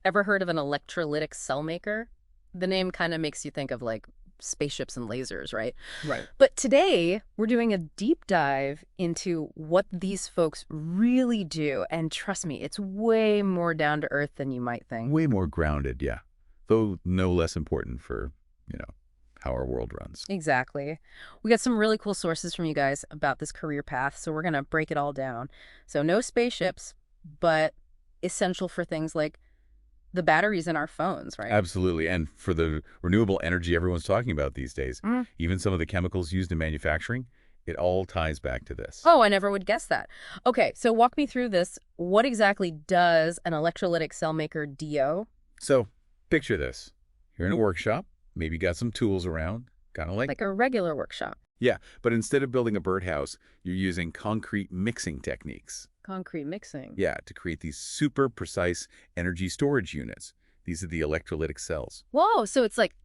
Ever heard of an electrolytic cell maker? The name kind of makes you think of like spaceships and lasers, right? Right. But today, we're doing a deep dive into what these folks really do. And trust me, it's way more down to earth than you might think. Way more grounded, yeah. Though no less important for, you know, how our world runs. Exactly. We got some really cool sources from you guys about this career path, so we're going to break it all down. So, no spaceships, but essential for things like the batteries in our phones, right? Absolutely. And for the renewable energy everyone's talking about these days, Mm. even some of the chemicals used in manufacturing, it all ties back to this. Oh, I never would guess that. Okay, so walk me through this. What exactly does an electrolytic cell maker do? So picture this. You're in a workshop, maybe got some tools around, kind of like, Like a regular workshop. yeah, but instead of building a birdhouse, you're using concrete mixing techniques. Concrete mixing. Yeah, to create these super precise energy storage units. These are the electrolytic cells. Whoa, so it's like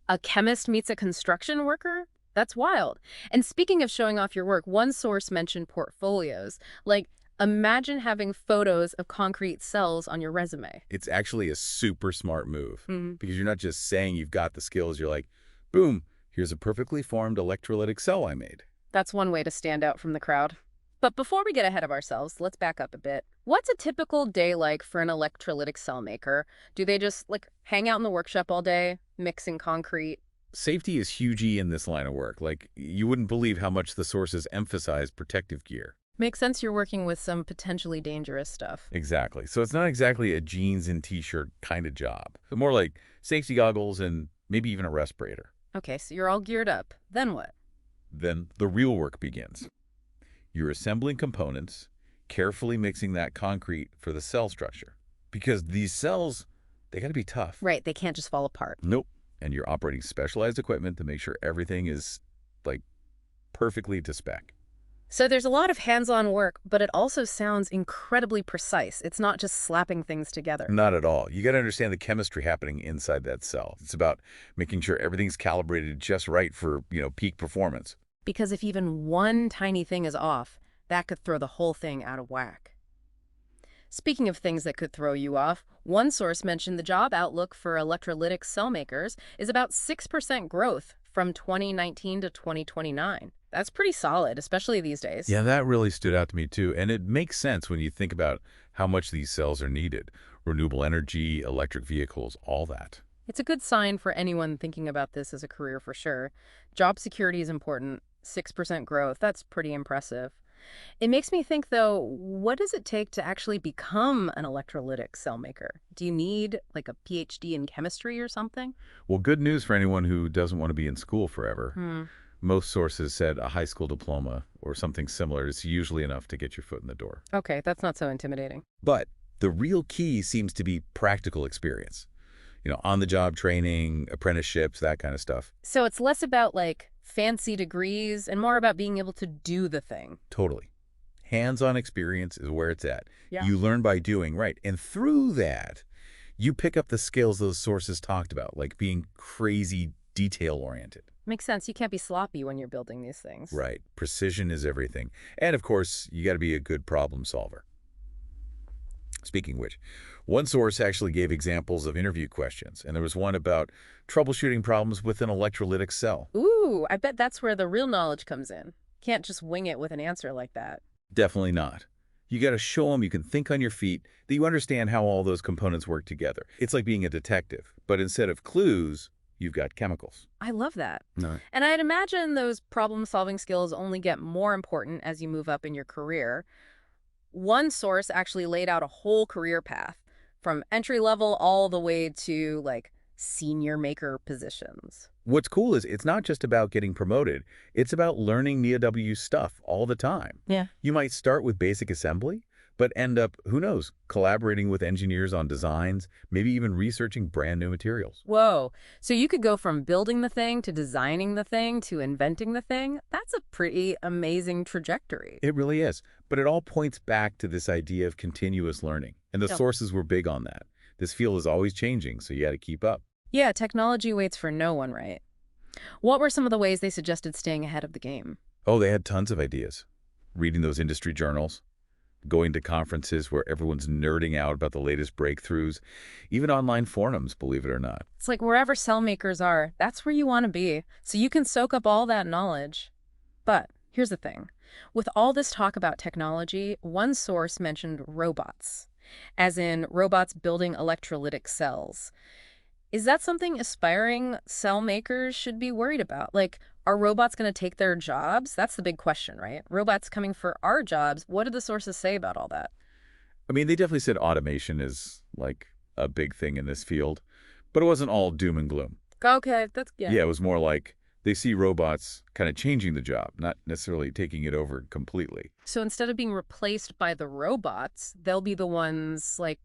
a chemist meets a construction worker? That's wild. And speaking of showing off your work, one source mentioned portfolios. Like, imagine having photos of concrete cells on your resume. It's actually a super smart move Hmm. because you're not just saying you've got the skills. You're like, boom, here's a perfectly formed electrolytic cell I made. That's one way to stand out from the crowd. But before we get ahead of ourselves, let's back up a bit. What's a typical day like for an electrolytic cell maker? Do they just, like, hang out in the workshop all day, mixing concrete? Safety is huge in this line of work. Like, you wouldn't believe how much the sources emphasize protective gear. Makes sense you're working with some potentially dangerous stuff. Exactly. So it's not exactly a jeans and t-shirt kind of job. But more like safety goggles and maybe even a respirator. Okay, so you're all geared up. Then what? Then the real work begins. You're assembling components, carefully mixing that concrete for the cell structure. Because these cells, they got to be tough. Right, they can't just fall apart. Nope. And you're operating specialized equipment to make sure everything is, like, perfectly to spec. So there's a lot of hands-on work, but it also sounds incredibly precise. It's not just slapping things together. Not at all. You got to understand the chemistry happening inside that cell. It's about making sure everything's calibrated just right for, peak performance. Because if even one tiny thing is off, that could throw the whole thing out of whack. Speaking of things that could throw you off, one source mentioned the job outlook for electrolytic cell makers is about 6% growth from 2019 to 2029. That's pretty solid, especially these days. Yeah, that really stood out to me too. And it makes sense when you think about how much these cells are needed. Renewable energy, electric vehicles, all that. It's a good sign for anyone thinking about this as a career for sure. Job security is important. 6% growth, that's pretty impressive. It makes me think, though, what does it take to actually become an electrolytic cell maker? Do you need, like, a PhD in chemistry or something? Well, good news for anyone who doesn't want to be in school forever. Hmm. Most sources said a high school diploma or something similar is usually enough to get your foot in the door. Okay, that's not so intimidating. But the real key seems to be practical experience. On-the-job training, apprenticeships, that kind of stuff. So it's less about, like, fancy degrees and more about being able to do the thing. Totally. Hands-on experience is where it's at. Yeah. You learn by doing, right? And through that, you pick up the skills those sources talked about, like being crazy detail-oriented. Makes sense. You can't be sloppy when you're building these things. Right. Precision is everything. And, of course, you got to be a good problem solver. Speaking of which, one source actually gave examples of interview questions, and there was one about troubleshooting problems with an electrolytic cell. Ooh, I bet that's where the real knowledge comes in. Can't just wing it with an answer like that. Definitely not. You got to show them you can think on your feet, that you understand how all those components work together. It's like being a detective, but instead of clues, you've got chemicals. I love that. No. And I'd imagine those problem-solving skills only get more important as you move up in your career. One source actually laid out a whole career path, from entry level all the way to, like, senior maker positions. What's cool is it's not just about getting promoted. It's about learning NIA-W stuff all the time. Yeah. You might start with basic assembly, but end up, who knows, collaborating with engineers on designs, maybe even researching brand new materials. Whoa. So you could go from building the thing to designing the thing to inventing the thing. That's a pretty amazing trajectory. It really is. But it all points back to this idea of continuous learning. And the Yep. sources were big on that. This field is always changing, so you got to keep up. Yeah, technology waits for no one, right? What were some of the ways they suggested staying ahead of the game? Oh, they had tons of ideas. Reading those industry journals, going to conferences where everyone's nerding out about the latest breakthroughs, even online forums, believe it or not. It's like wherever cell makers are, that's where you want to be, so you can soak up all that knowledge. But here's the thing. With all this talk about technology, one source mentioned robots, as in robots building electrolytic cells. Is that something aspiring cell makers should be worried about? Like, are robots going to take their jobs? That's the big question, right? Robots coming for our jobs. What do the sources say about all that? I mean, they definitely said automation is like a big thing in this field, but it wasn't all doom and gloom. Okay, yeah. Yeah, it was more like they see robots kind of changing the job, not necessarily taking it over completely. So instead of being replaced by the robots, they'll be the ones, like,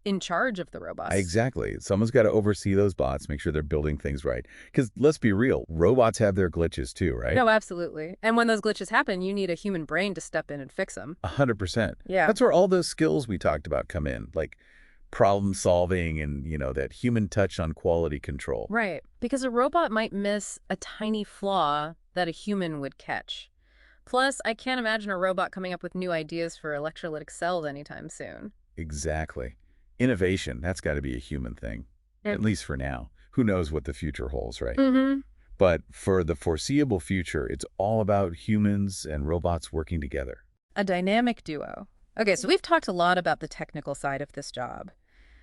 in charge of the robots. Exactly. Someone's got to oversee those bots, make sure they're building things right. Because let's be real, robots have their glitches too, right? No, absolutely. And when those glitches happen, you need a human brain to step in and fix them. 100%. Yeah. That's where all those skills we talked about come in, like problem solving and, that human touch on quality control. Right. Because a robot might miss a tiny flaw that a human would catch. Plus, I can't imagine a robot coming up with new ideas for electrolytic cells anytime soon. Exactly. Innovation, that's got to be a human thing, at least for now. Who knows what the future holds, right? Mm-hmm. But for the foreseeable future, it's all about humans and robots working together. A dynamic duo. Okay, so we've talked a lot about the technical side of this job.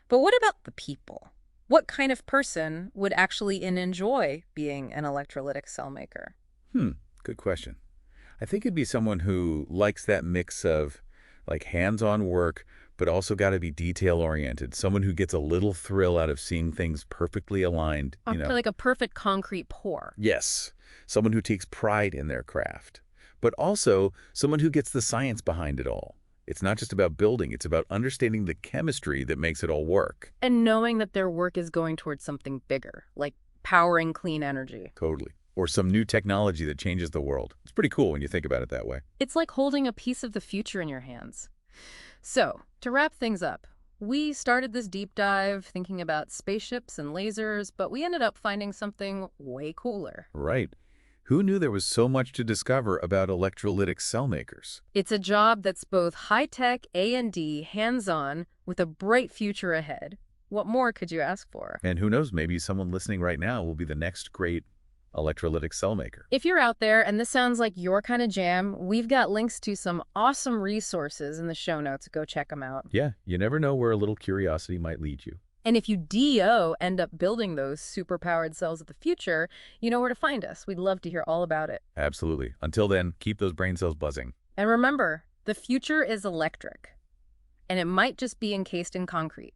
But what about the people? What kind of person would actually enjoy being an electrolytic cell maker? Good question. I think it'd be someone who likes that mix of like hands-on work, but also got to be detail-oriented. Someone who gets a little thrill out of seeing things perfectly aligned, Like a perfect concrete pour. Yes, someone who takes pride in their craft, but also someone who gets the science behind it all. It's not just about building, it's about understanding the chemistry that makes it all work. And knowing that their work is going towards something bigger, like powering clean energy. Totally. Or some new technology that changes the world. It's pretty cool when you think about it that way. It's like holding a piece of the future in your hands. So, to wrap things up, we started this deep dive thinking about spaceships and lasers, but we ended up finding something way cooler. Right. Who knew there was so much to discover about electrolytic cell makers? It's a job that's both high-tech, A&D, hands-on, with a bright future ahead. What more could you ask for? And who knows, maybe someone listening right now will be the next great electrolytic cell maker. If you're out there and this sounds like your kind of jam, we've got links to some awesome resources in the show notes. Go check them out. Yeah, you never know where a little curiosity might lead you. And if you end up building those super-powered cells of the future, you know where to find us. We'd love to hear all about it. Absolutely. Until then, keep those brain cells buzzing. And remember, the future is electric. And it might just be encased in concrete.